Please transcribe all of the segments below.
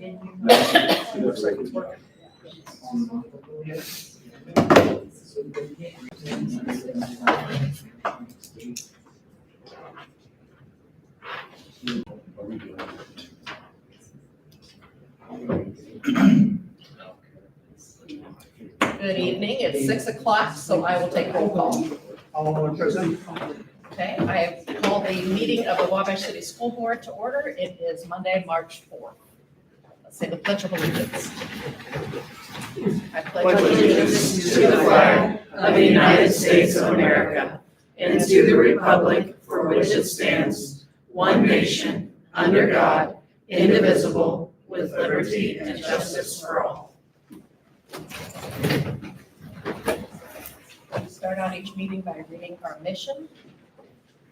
Looks like it's working. Good evening. It's 6 o'clock, so I will take roll call. All present. Okay, I have called the meeting of the Wabash City School Board to order. It is Monday, March 4th. Let's say the Pledge of Allegiance. I pledge allegiance to the flag of the United States of America and to the republic for which it stands, one nation, under God, indivisible, with liberty and justice for all. We start out each meeting by reading our mission.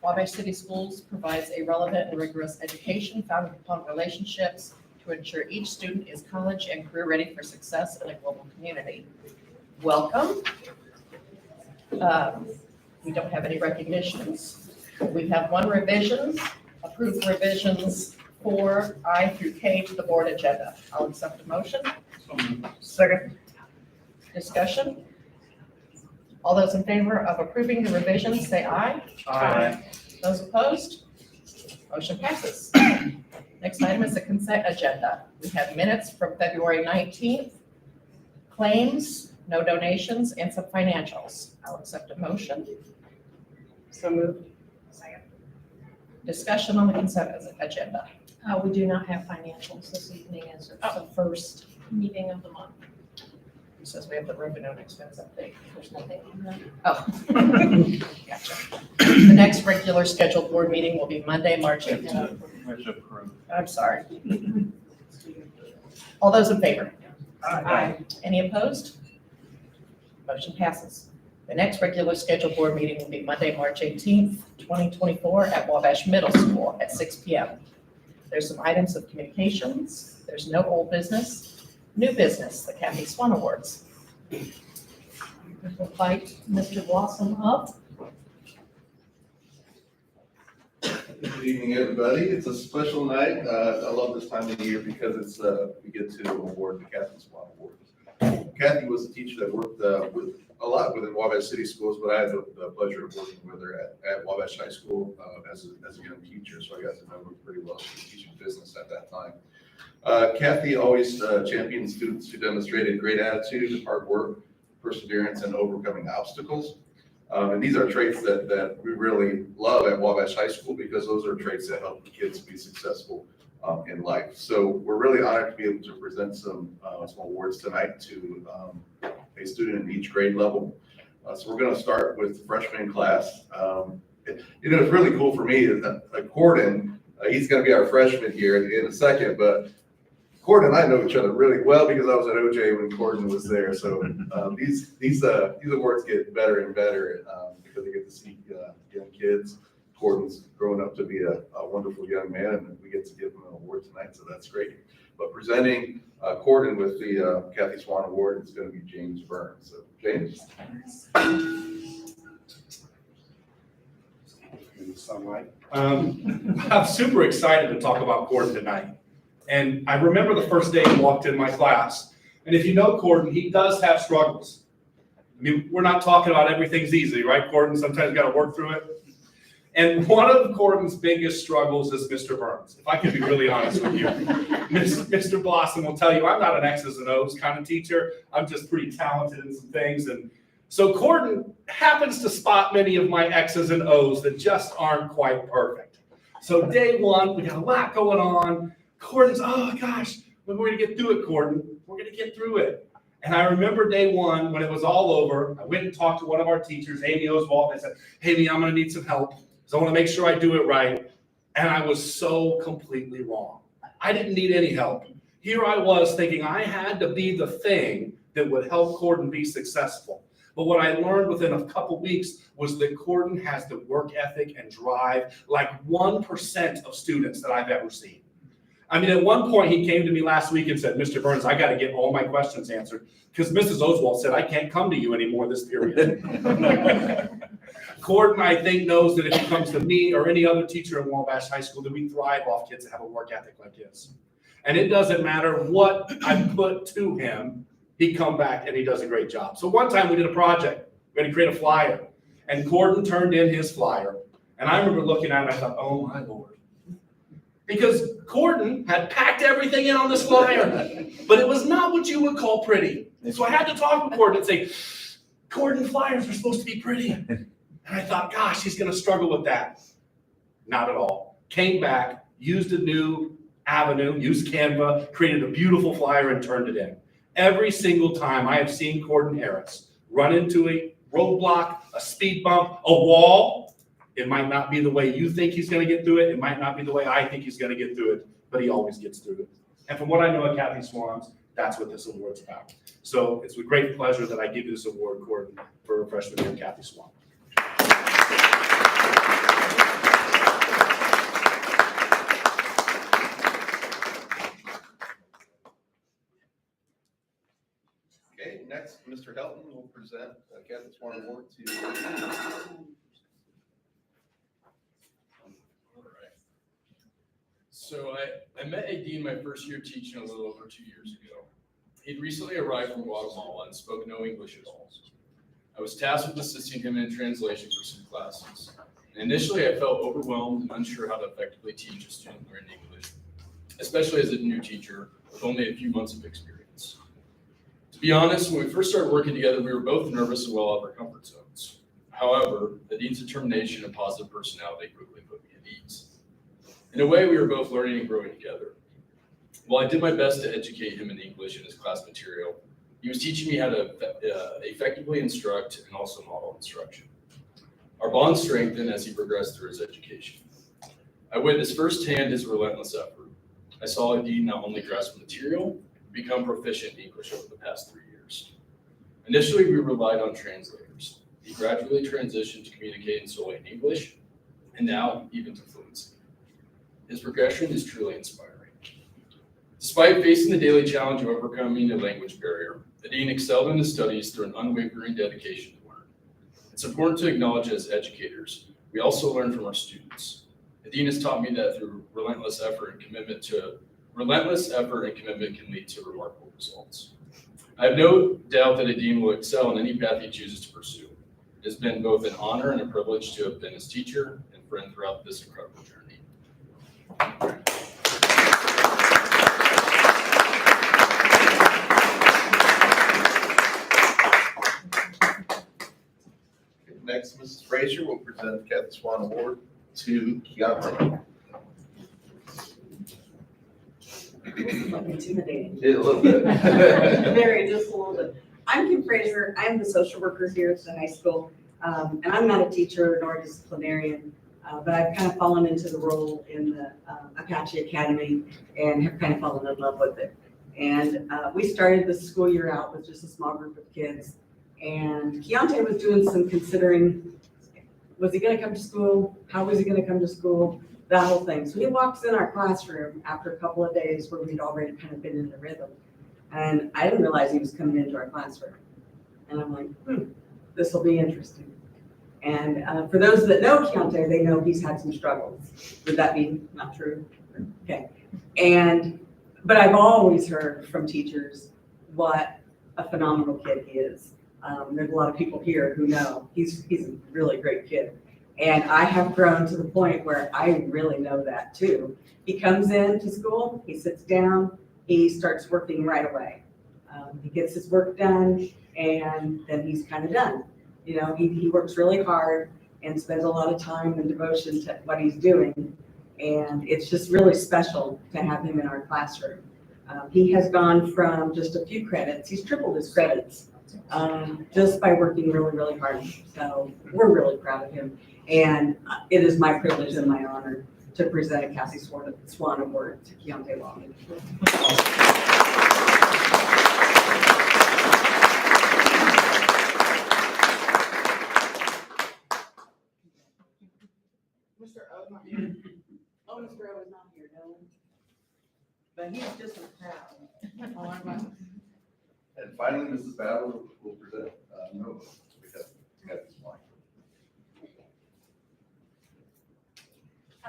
Wabash City Schools provides a relevant and rigorous education founded upon relationships to ensure each student is college and career ready for success in a global community. Welcome. We don't have any recognitions. We have one revision, approved revisions 4I through K to the board agenda. I'll accept a motion. Second. Discussion. All those in favor of approving the revisions, say aye. Aye. Those opposed? Motion passes. Next item is the consent agenda. We have minutes from February 19th, claims, no donations, and some financials. I'll accept a motion. So moved. Discussion on the consent agenda. We do not have financials this evening as it's the first meeting of the month. It says we have the revenue and expense update. There's nothing on that. Oh. Gotcha. The next regular scheduled board meeting will be Monday, March 18th. I'm sorry. All those in favor? Aye. Any opposed? Motion passes. The next regular scheduled board meeting will be Monday, March 18th, 2024 at Wabash Middle School at 6 p.m. There's some items of communications. There's no old business. New business, the Kathy Swan Awards. We'll invite Mr. Blossom up. Good evening, everybody. It's a special night. I love this time of the year because it's we get to award the Kathy Swan Award. Kathy was a teacher that worked with a lot within Wabash City Schools, but I had the pleasure of working with her at Wabash High School as a young teacher, so I got to know her pretty well. She was teaching business at that time. Kathy always championed students who demonstrated great attitude, hard work, perseverance, and overcoming obstacles. And these are traits that we really love at Wabash High School because those are traits that help the kids be successful in life. So we're really honored to be able to present some awards tonight to a student in each grade level. So we're going to start with freshman class. It's really cool for me that Corden, he's going to be our freshman here in a second, but Corden and I know each other really well because I was at OJ when Corden was there. So these awards get better and better because they get to see young kids. Corden's growing up to be a wonderful young man, and we get to give him an award tonight, so that's great. But presenting Corden with the Kathy Swan Award is going to be James Burns. So James. In the sunlight. I'm super excited to talk about Corden tonight. And I remember the first day he walked in my class. And if you know Corden, he does have struggles. I mean, we're not talking about everything's easy, right, Corden? Sometimes you got to work through it. And one of Corden's biggest struggles is Mr. Burns, if I can be really honest with you. Mr. Blossom will tell you I'm not an X's and O's kind of teacher. I'm just pretty talented in some things. And so Corden happens to spot many of my X's and O's that just aren't quite perfect. So day one, we got a lot going on. Corden's, oh gosh, we're going to get through it, Corden. We're going to get through it. And I remember day one, when it was all over, I went and talked to one of our teachers, Amy Oswald, and I said, hey, Amy, I'm going to need some help. So I want to make sure I do it right. And I was so completely wrong. I didn't need any help. Here I was thinking I had to be the thing that would help Corden be successful. But what I learned within a couple weeks was that Corden has the work ethic and drive like 1% of students that I've ever seen. I mean, at one point he came to me last week and said, Mr. Burns, I got to get all my questions answered because Mrs. Oswald said, I can't come to you anymore this period. Corden, I think, knows that if he comes to me or any other teacher in Wabash High School, that we thrive off kids that have a work ethic like his. And it doesn't matter what I put to him, he come back and he does a great job. So one time we did a project, we had to create a flyer, and Gordon turned in his flyer. And I remember looking at it and I thought, oh my Lord. Because Gordon had packed everything in on this flyer, but it was not what you would call pretty. So I had to talk with Gordon and say, Gordon, flyers are supposed to be pretty. And I thought, gosh, he's gonna struggle with that. Not at all. Came back, used a new avenue, used Canva, created a beautiful flyer and turned it in. Every single time I have seen Gordon Harris run into a roadblock, a speed bump, a wall, it might not be the way you think he's gonna get through it. It might not be the way I think he's gonna get through it, but he always gets through it. And from what I know of Kathy Swans, that's what this award's about. So it's with great pleasure that I give you this award, Gordon, for freshman year Kathy Swan. Okay, next, Mr. Helton will present the Kathy Swan Award to. So I met Dean my first year teaching a little over 2 years ago. He'd recently arrived from Guatemala and spoke no English at all. I was tasked with assisting him in translation for some classes. And initially, I felt overwhelmed and unsure how to effectively teach a student learning English, especially as a new teacher with only a few months of experience. To be honest, when we first started working together, we were both nervous and well out of our comfort zones. However, Dean's determination and positive personality quickly put me at ease. In a way, we were both learning and growing together. While I did my best to educate him in English and his class material, he was teaching me how to effectively instruct and also model instruction. Our bond strengthened as he progressed through his education. I witnessed firsthand his relentless effort. I saw Dean not only grasp material, but become proficient in English over the past 3 years. Initially, we relied on translators. He gradually transitioned to communicating solely in English, and now even to fluency. His progression is truly inspiring. Despite facing the daily challenge of overcoming a language barrier, Dean excelled in his studies through an unwavering dedication to learn. It's important to acknowledge as educators, we also learn from our students. Dean has taught me that through relentless effort and commitment can lead to remarkable results. I have no doubt that Dean will excel in any path he chooses to pursue. It has been both an honor and a privilege to have been his teacher and friend throughout this incredible journey. Next, Mrs. Frazier will present the Kathy Swan Award to Keontae. Intimidating. Yeah, a little bit. Very, just a little bit. I'm Kim Fraser. I'm the social worker here at the high school. And I'm not a teacher nor a disciplinarian, but I've kind of fallen into the role in the Apache Academy and have kind of fallen in love with it. And we started the school year out with just a small group of kids. And Keontae was doing some considering, was he gonna come to school? How was he gonna come to school? That whole thing. So he walks in our classroom after a couple of days where we'd already kind of been in the rhythm. And I didn't realize he was coming into our classroom. And I'm like, this will be interesting. And for those that know Keontae, they know he's had some struggles. Would that be not true? Okay. But I've always heard from teachers what a phenomenal kid he is. There's a lot of people here who know he's a really great kid. And I have grown to the point where I really know that too. He comes into school, he sits down, he starts working right away. He gets his work done and then he's kind of done. You know, he works really hard and spends a lot of time and devotion to what he's doing. And it's just really special to have him in our classroom. He has gone from just a few credits, he's tripled his credits just by working really, really hard. So we're really proud of him. And it is my privilege and my honor to present a Kathy Swan Award to Keontae Long. Mr. O not here. Oh, Mr. O is not here, no. But he's just as proud. And finally, Mrs. Battle will present Nova because Kathy Swan.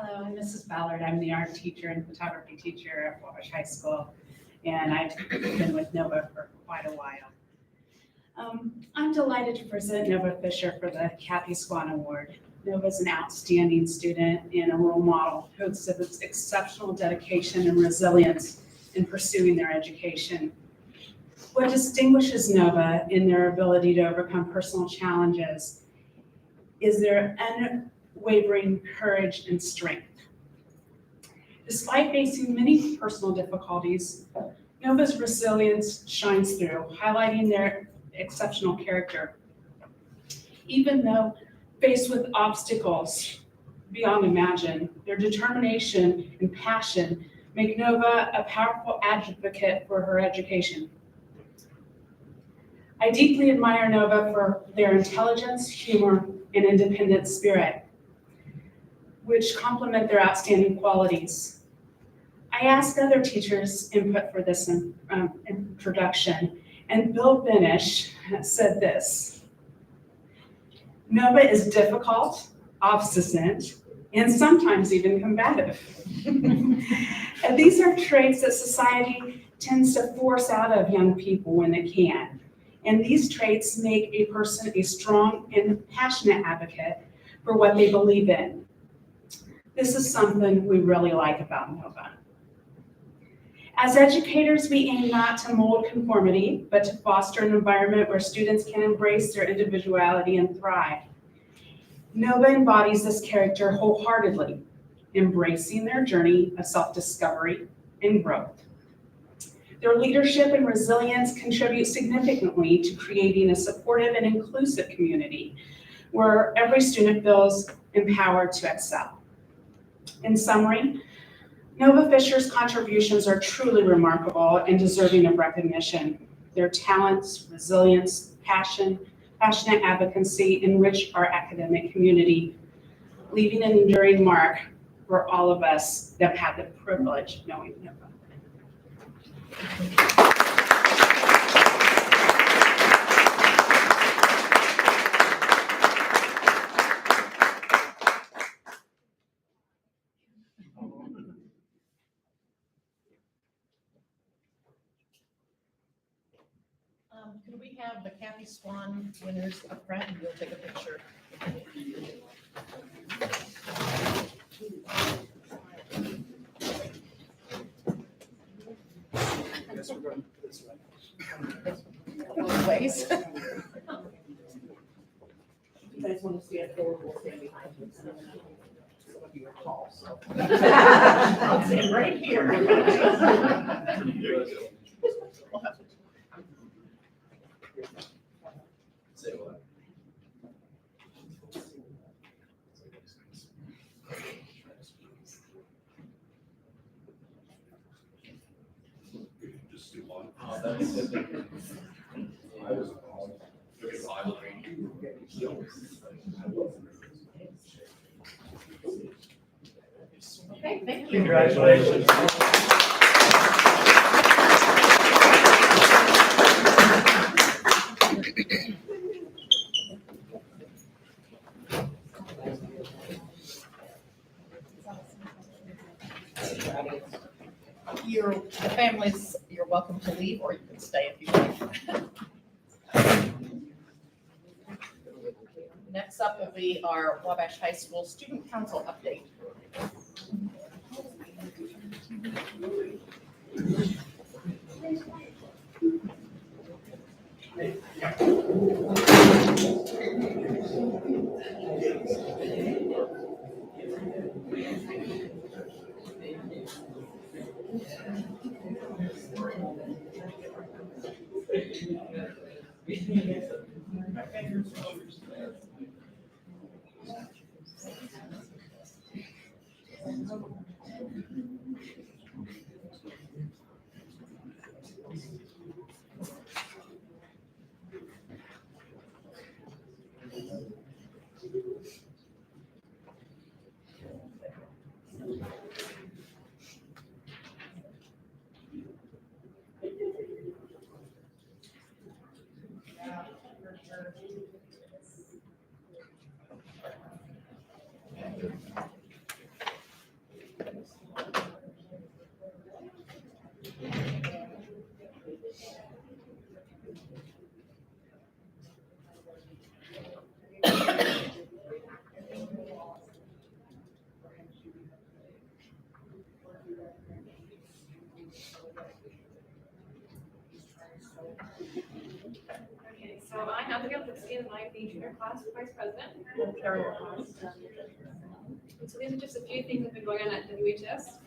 Hello, I'm Mrs. Ballard. I'm the art teacher and photography teacher at Wabash High School, and I've been with Nova for quite a while. I'm delighted to present Nova Fisher for the Kathy Swan Award. Nova is an outstanding student and a role model who exhibits exceptional dedication and resilience in pursuing their education. What distinguishes Nova in their ability to overcome personal challenges is their unwavering courage and strength. Despite facing many personal difficulties, Nova's resilience shines through, highlighting their exceptional character. Even though faced with obstacles beyond imagine, their determination and passion make Nova a powerful advocate for her education. I deeply admire Nova for their intelligence, humor, and independent spirit, which complement their outstanding qualities. I asked other teachers' input for this introduction, and Bill Benish said this: Nova is difficult, obstinate, and sometimes even combative. And these are traits that society tends to force out of young people when it can. And these traits make a person a strong and passionate advocate for what they believe in. This is something we really like about Nova. As educators, we aim not to mold conformity, but to foster an environment where students can embrace their individuality and thrive. Nova embodies this character wholeheartedly, embracing their journey of self-discovery and growth. Their leadership and resilience contribute significantly to creating a supportive and inclusive community where every student feels empowered to excel. In summary, Nova Fisher's contributions are truly remarkable and deserving of recognition. Their talents, resilience, passionate advocacy enrich our academic community, leaving an enduring mark for all of us that have the privilege of knowing Nova. Could we have the Kathy Swan winners up front and we'll take a picture? Yes, we're going this way. Both ways. You guys want to stand forward, we'll stand behind you. Some of you are tall, so. I'll stand right here. Say what? Just do one. Oh, that's. I was. Okay, thank you. Congratulations. The families, you're welcome to leave, or you can stay if you like. Next up will be our Wabash High School Student Council update. Okay, so I have the Lipsky and I the junior class vice president. And so these are just a few things that have been going on at WHS.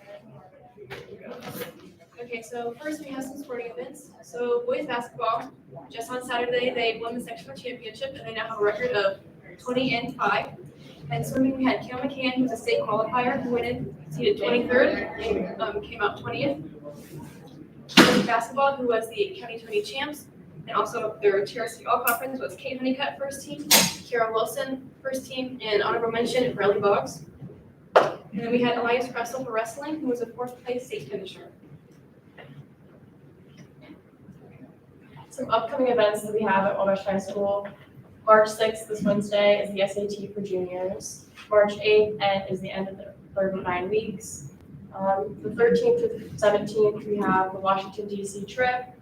Okay, so first we have some sporting events. So boys basketball, just on Saturday, they won the sectional championship and they now have a record of 20-5. And swimming, we had Kale McCann, who's a state qualifier, who went in, seated 23rd, and came out 20th. Women's basketball, who was the county tourney champs, and also their TRC All Conference was Kate Honeycutt first team, Kara Wilson first team, and honorable mention Riley Boggs. And then we had Elias Kressel for wrestling, who was a 4th place state finisher. Some upcoming events that we have at Wabash High School. March 6th, this Wednesday, is the SAT for juniors. March 8th is the end of the third of 9 weeks. The 13th to the 17th, we have the Washington DC trip,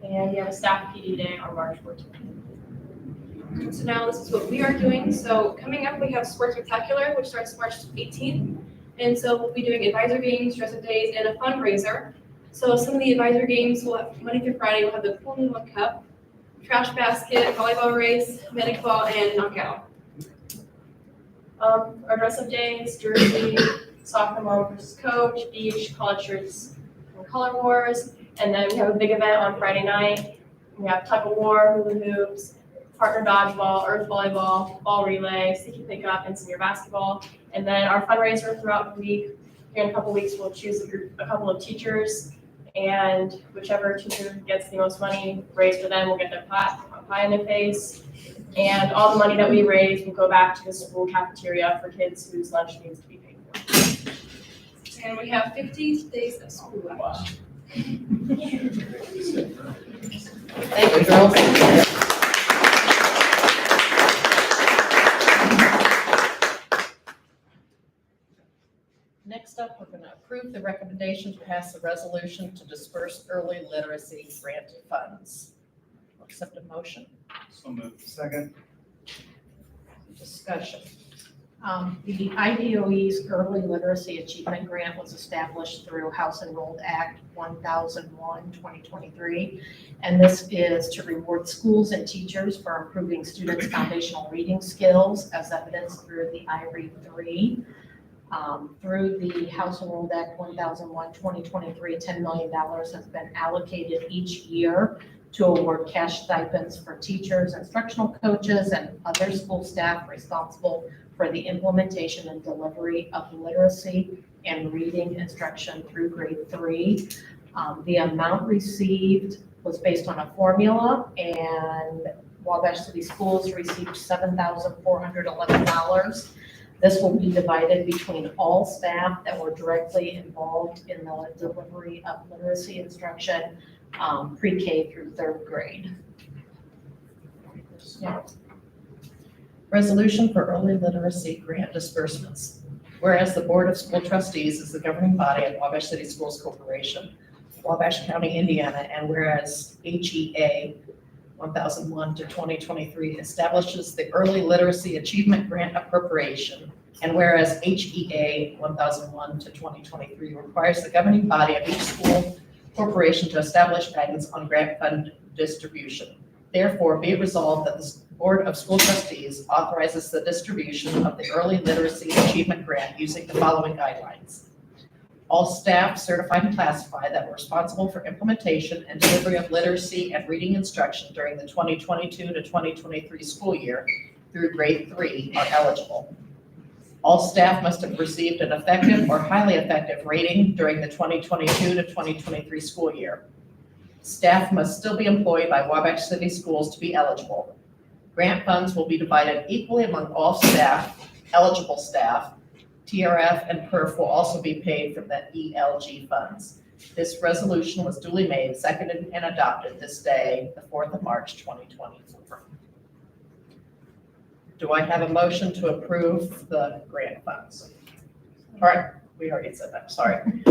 and we have a staff PD day on March 14th. So now this is what we are doing. So coming up, we have Sports Spectacular, which starts March 18th. And so we'll be doing advisor games, dress-up days, and a fundraiser. So some of the advisor games will have Monday through Friday, we'll have the Pool Noodle Cup, trash basket, volleyball race, medic ball, and knockout. Our dress-up days, jersey, soccer mom versus coach, beach, college shirts, and color wars. And then we have a big event on Friday night. We have tug of war, hula hoops, partner dodgeball, earth volleyball, ball relay, sticky pickup, and senior basketball. And then our fundraiser throughout the week. Here in a couple weeks, we'll choose a couple of teachers, and whichever teacher gets the most money raised for them will get their pie in their face. And all the money that we raise will go back to the school cafeteria for kids whose lunch needs to be paid for. And we have 50 days of school left. Thank you, girls. Next up, we're going to approve the recommendation to pass a resolution to disperse early literacy grant funds. I'll accept a motion. So moved. Second. Discussion. The IDOE's Early Literacy Achievement Grant was established through House Enrolled Act 1001, 2023. And this is to reward schools and teachers for improving students' foundational reading skills as evidenced through the iRead 3. Through the House Enrolled Act 1001, 2023, $10 million has been allocated each year to award cash stipends for teachers, instructional coaches, and other school staff responsible for the implementation and delivery of literacy and reading instruction through grade 3. The amount received was based on a formula, and Wabash City Schools received $7,411. This will be divided between all staff that were directly involved in the delivery of literacy instruction, pre-K through 3rd grade. Yeah. Resolution for early literacy grant disbursements. Whereas the Board of School Trustees is the governing body of Wabash City Schools Corporation, Wabash County, Indiana, and whereas HEA 1001 to 2023 establishes the Early Literacy Achievement Grant appropriation, and whereas HEA 1001 to 2023 requires the governing body of each school corporation to establish guidance on grant fund distribution. Therefore, be it resolved that the Board of School Trustees authorizes the distribution of the Early Literacy Achievement Grant using the following guidelines. All staff certified and classified that were responsible for implementation and delivery of literacy and reading instruction during the 2022 to 2023 school year through grade 3 are eligible. All staff must have received an effective or highly effective rating during the 2022 to 2023 school year. Staff must still be employed by Wabash City Schools to be eligible. Grant funds will be divided equally among all staff, eligible staff. TRF and PERF will also be paid from the ELG funds. This resolution was duly made, seconded, and adopted this day, the 4th of March, 2024. Do I have a motion to approve the grant funds? All right, we already said that, sorry.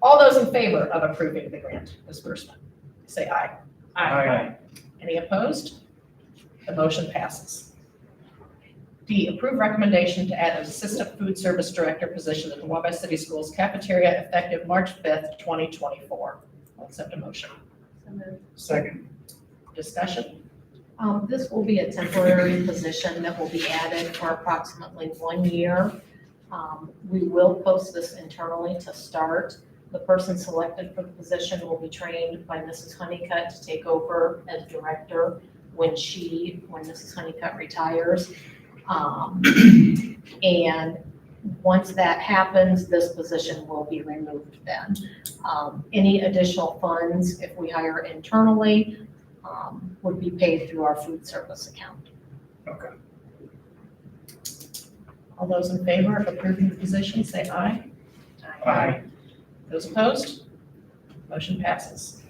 All those in favor of approving the grant disbursement? say aye. Aye. Any opposed? The motion passes. D, approve recommendation to add an assistant food service director position at the Wabash City Schools cafeteria effective March 5th, 2024. I'll accept a motion. Second. Discussion? This will be a temporary position that will be added for approximately 1 year. We will post this internally to start. The person selected for the position will be trained by Mrs. Honeycutt to take over as director when Mrs. Honeycutt retires. And once that happens, this position will be removed then. Any additional funds, if we hire internally, would be paid through our food service account. Okay. All those in favor of approving the position, say aye. Aye. Those opposed? Motion passes.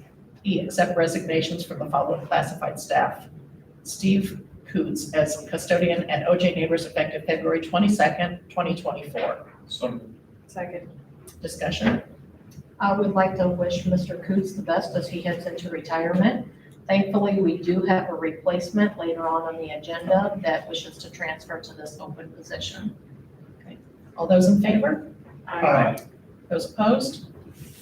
E, accept resignations from the following classified staff. Steve Coots as custodian at OJ Neighbors effective February 22nd, 2024. Second. Discussion? I would like to wish Mr. Coots the best as he heads into retirement. Thankfully, we do have a replacement later on the agenda that wishes to transfer to this open position. Okay. All those in favor? Aye. Those opposed?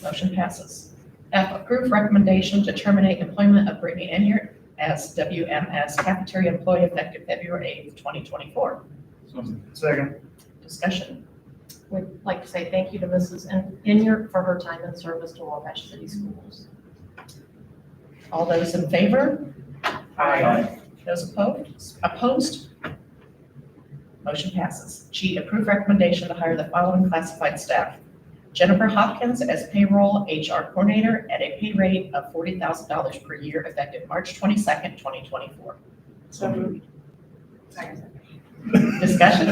Motion passes. F, approve recommendation to terminate employment of Brittany Enyart as WMS cafeteria employee effective February 8th, 2024. Second. Discussion? We'd like to say thank you to Mrs. Inyard for her time and service to Wabash City Schools. All those in favor? Aye. Those opposed? Motion passes. G, approve recommendation to hire the following classified staff. Jennifer Hopkins as payroll HR coordinator at a pay rate of $40,000 per year effective March 22nd, 2024. Discussion?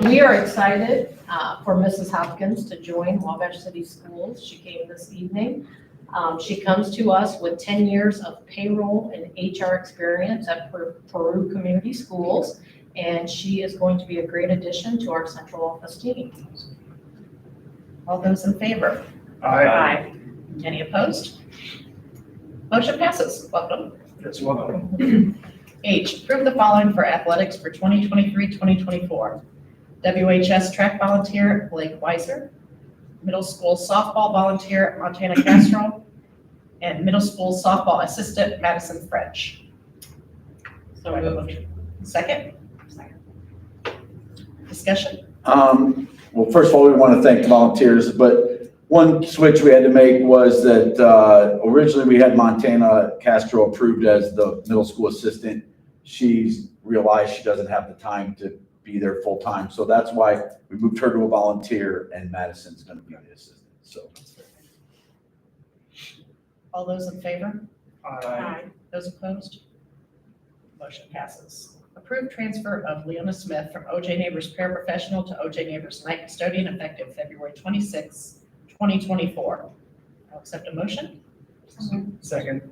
We are excited for Mrs. Hopkins to join Wabash City Schools. She came this evening. She comes to us with 10 years of payroll and HR experience at Peru Community Schools, and she is going to be a great addition to our central office team. All those in favor? Aye. Any opposed? Motion passes. Welcome. Yes, welcome. H, approve the following for athletics for 2023-2024. WHS track volunteer Blake Weiser, middle school softball volunteer Montana Castro, and middle school softball assistant Madison French. So moved. Second? Discussion? Well, first of all, we want to thank the volunteers, but one switch we had to make was that originally we had Montana Castro approved as the middle school assistant. She's realized she doesn't have the time to be there full time. So that's why we moved her to a volunteer and Madison's going to be the assistant. So. All those in favor? Aye. Those opposed? Motion passes. Approved transfer of Leona Smith from OJ Neighbors paraprofessional to OJ Neighbors night custodian effective February 26, 2024. I'll accept a motion. Second.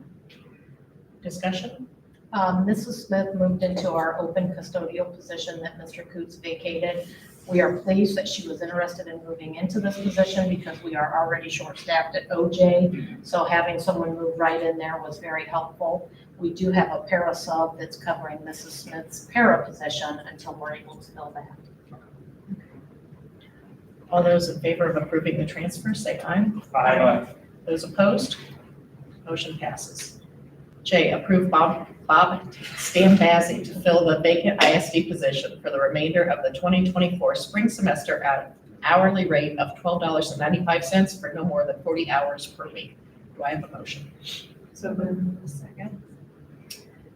Discussion? Mrs. Smith moved into our open custodial position that Mr. Coots vacated. We are pleased that she was interested in moving into this position because we are already short-staffed at OJ. So having someone move right in there was very helpful. We do have a para sub that's covering Mrs. Smith's para position until we're able to fill that. All those in favor of approving the transfer, say aye. Aye. Those opposed? Motion passes. J, approve Bob Stambazzi to fill the vacant ISD position for the remainder of the 2024 spring semester at an hourly rate of $12.95 for no more than 40 hours per week. Do I have a motion? So moved. Second.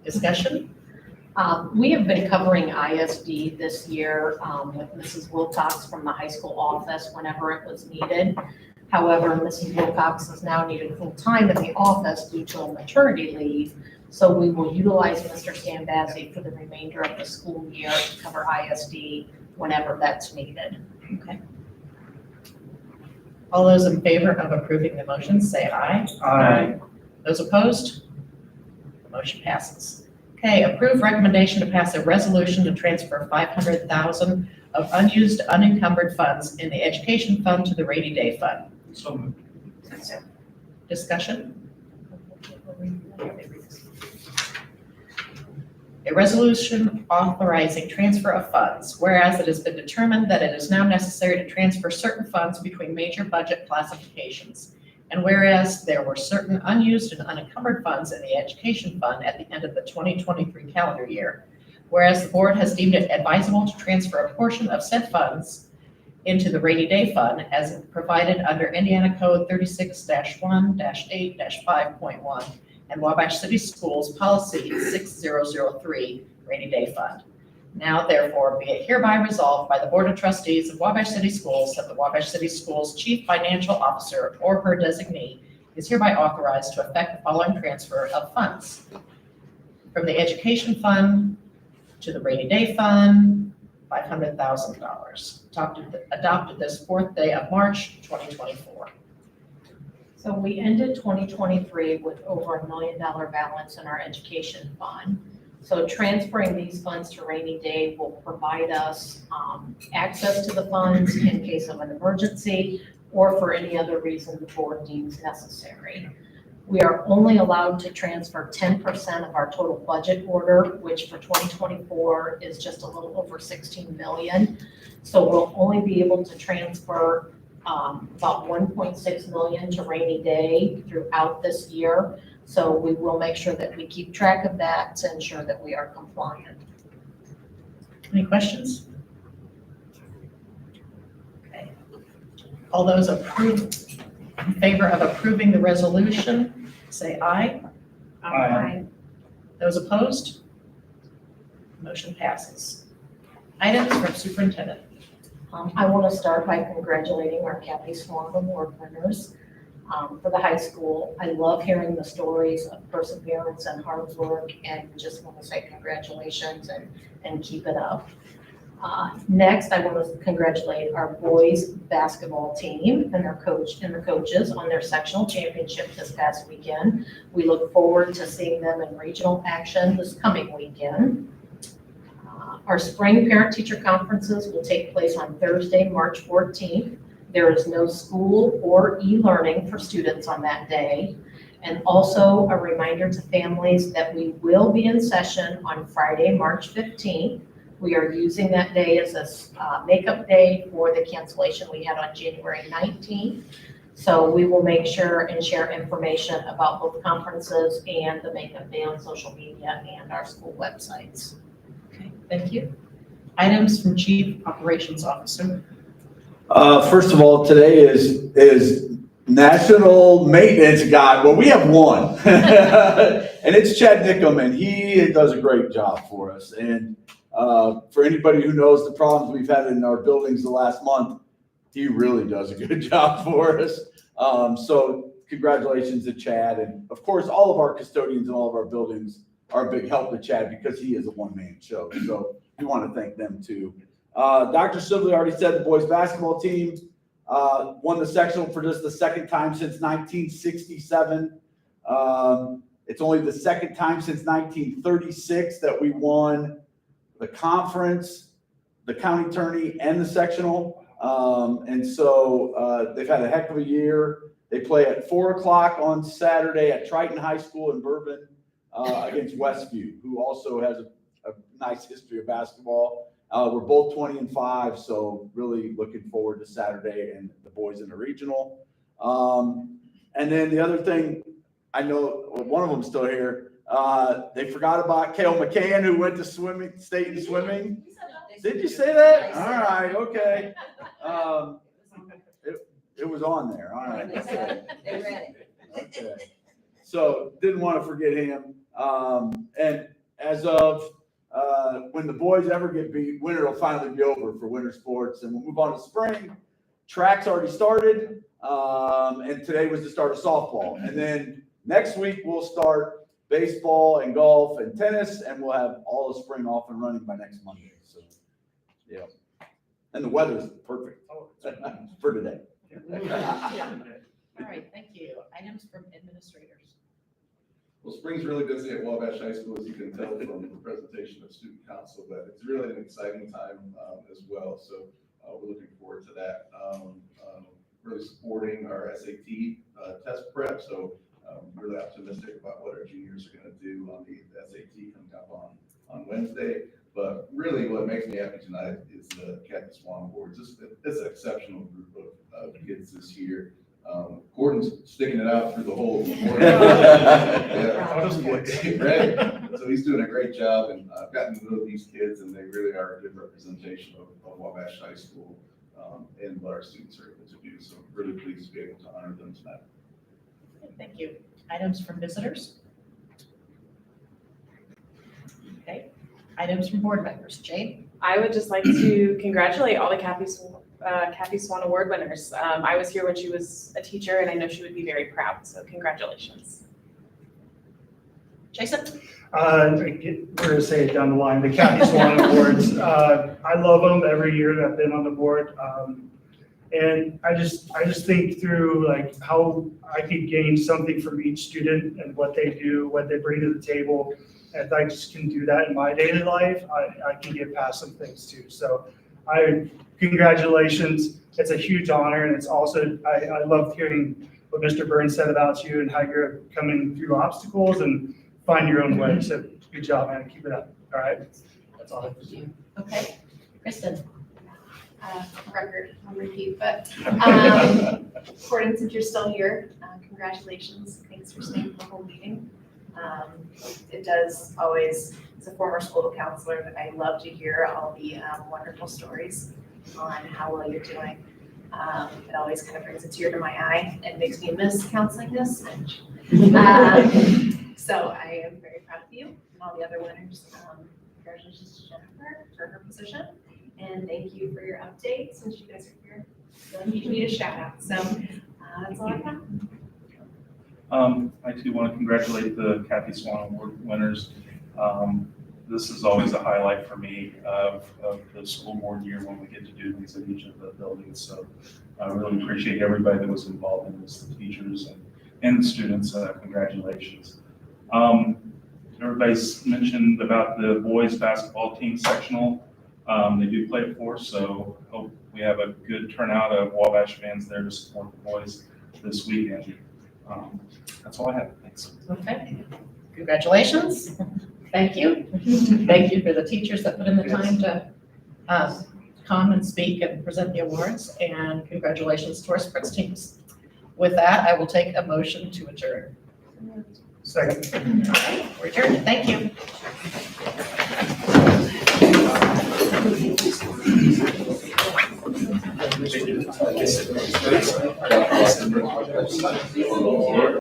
Discussion? We have been covering ISD this year with Mrs. Wilcox from the high school office whenever it was needed. However, Mrs. Wilcox is now needed full-time in the office due to a maternity leave. So we will utilize Mr. Stambazzi for the remainder of the school year to cover ISD whenever that's needed. Okay. All those in favor of approving the motion, say aye. Aye. Those opposed? The motion passes. Okay, approve recommendation to pass a resolution to transfer $500,000 of unused unencumbered funds in the education fund to the rainy day fund. So moved. Discussion? A resolution authorizing transfer of funds, whereas it has been determined that it is now necessary to transfer certain funds between major budget classifications. And whereas there were certain unused and unencumbered funds in the education fund at the end of the 2023 calendar year. Whereas the board has deemed it advisable to transfer a portion of said funds into the rainy day fund as provided under Indiana Code 36-1-8-5.1 and Wabash City Schools Policy 6003, Rainy Day Fund. Now therefore be it hereby resolved by the Board of Trustees of Wabash City Schools that the Wabash City Schools Chief Financial Officer or her designee is hereby authorized to effect the following transfer of funds. From the Education Fund to the Rainy Day Fund, $500,000. Adopted this 4th day of March, 2024. So we ended 2023 with over $1 million balance in our education fund. So transferring these funds to rainy day will provide us access to the funds in case of an emergency or for any other reason the board deems necessary. We are only allowed to transfer 10% of our total budget order, which for 2024 is just a little over 16 million. So we'll only be able to transfer about 1.6 million to rainy day throughout this year. So we will make sure that we keep track of that to ensure that we are compliant. Any questions? Okay. All those in favor of approving the resolution, say aye. Aye. Those opposed? Motion passes. Items from superintendent. I want to start by congratulating our Kathy Swan Award winners for the high school. I love hearing the stories of perseverance and hard work, and just want to say congratulations and keep it up. Next, I want to congratulate our boys basketball team and their coach and the coaches on their sectional championship this past weekend. We look forward to seeing them in regional action this coming weekend. Our spring parent-teacher conferences will take place on Thursday, March 14th. There is no school or e-learning for students on that day. And also a reminder to families that we will be in session on Friday, March 15th. We are using that day as a makeup day for the cancellation we had on January 19th. So we will make sure and share information about both conferences and the makeup day on social media and our school websites. Okay, thank you. Items from Chief Operations Officer. First of all, today is National Maintenance Guy. Well, we have one, and it's Chad Nickham, and he does a great job for us. And for anybody who knows the problems we've had in our buildings the last month, he really does a good job for us. So congratulations to Chad, and of course, all of our custodians in all of our buildings are a big help to Chad because he is a one-man show. So we want to thank them too. Dr. Sibley already said the boys basketball team won the sectional for just the second time since 1967. It's only the second time since 1936 that we won the conference, the county tourney, and the sectional. And so they've had a heck of a year. They play at 4 o'clock on Saturday at Triton High School in Bourbon against Westview, who also has a nice history of basketball. We're both 20-5, so really looking forward to Saturday and the boys in the regional. And then the other thing, I know one of them's still here. They forgot about Cale McCann, who went to state in swimming. Did you say that? All right, okay. It was on there. All right. They read it. Okay. So didn't want to forget him. And as of when the boys ever get beat, winter will finally be over for winter sports, and we'll move on to spring. Track's already started, and today was the start of softball. And then next week we'll start baseball and golf and tennis, and we'll have all of spring off and running by next Monday. So, yeah. And the weather's perfect for today. All right, thank you. Items from administrators. Well, spring's really busy at Wabash High School, as you can tell from the presentation of student council, but it's really an exciting time as well. So we're looking forward to that. Really supporting our SAT test prep. So really optimistic on the SAT coming up on Wednesday. But really what makes me happy tonight is the Kathy Swan Awards. It's an exceptional group of kids this year. Gordon's sticking it out through the whole award. Right? So he's doing a great job, and I've gotten to know these kids, and they really are a good representation of Wabash High School and what our students are able to do. So I'm really pleased to be able to honor them tonight. Thank you. Items from visitors? Okay. Items from board members. Jane? I would just like to congratulate all the Kathy Swan Award winners. I was here when she was a teacher, and I know she would be very proud, so congratulations. Jason? We're gonna say it down the line, the Kathy Swan Awards. I love them every year that I've been on the board. And I just think through like how I could gain something from each student and what they do, what they bring to the table. If I just can do that in my daily life, I can get past some things too. So congratulations. It's a huge honor, and it's also, I loved hearing what Mr. Burns said about you and how you're coming through obstacles and find your own way. So good job, man. Keep it up. All right. That's all I have to do. Okay. Kristen? Record on repeat, but Gordon, since you're still here, congratulations. Thanks for staying for the whole meeting. It does always, as a former school counselor, I love to hear all the wonderful stories on how well you're doing. It always kind of brings a tear to my eye and makes me miss counseling this much. So I am very proud of you and all the other winners. Congratulations to Jennifer for her position. And thank you for your update since you guys are here. You need a shout out. So that's all I have. I too want to congratulate the Kathy Swan Award winners. This is always a highlight for me of the school board year when we get to do these at each of the buildings. So I really appreciate everybody that was involved in this, the teachers and the students. Congratulations. Everybody's mentioned about the boys basketball team sectional. They do play it for us, so hope we have a good turnout of Wabash fans there to support the boys this weekend. That's all I have. Thanks. Okay. Congratulations. Thank you. Thank you for the teachers that put in the time to come and speak and present the awards, and congratulations to our sports teams. With that, I will take a motion to adjourn. Second. All right, we're adjourned. Thank you.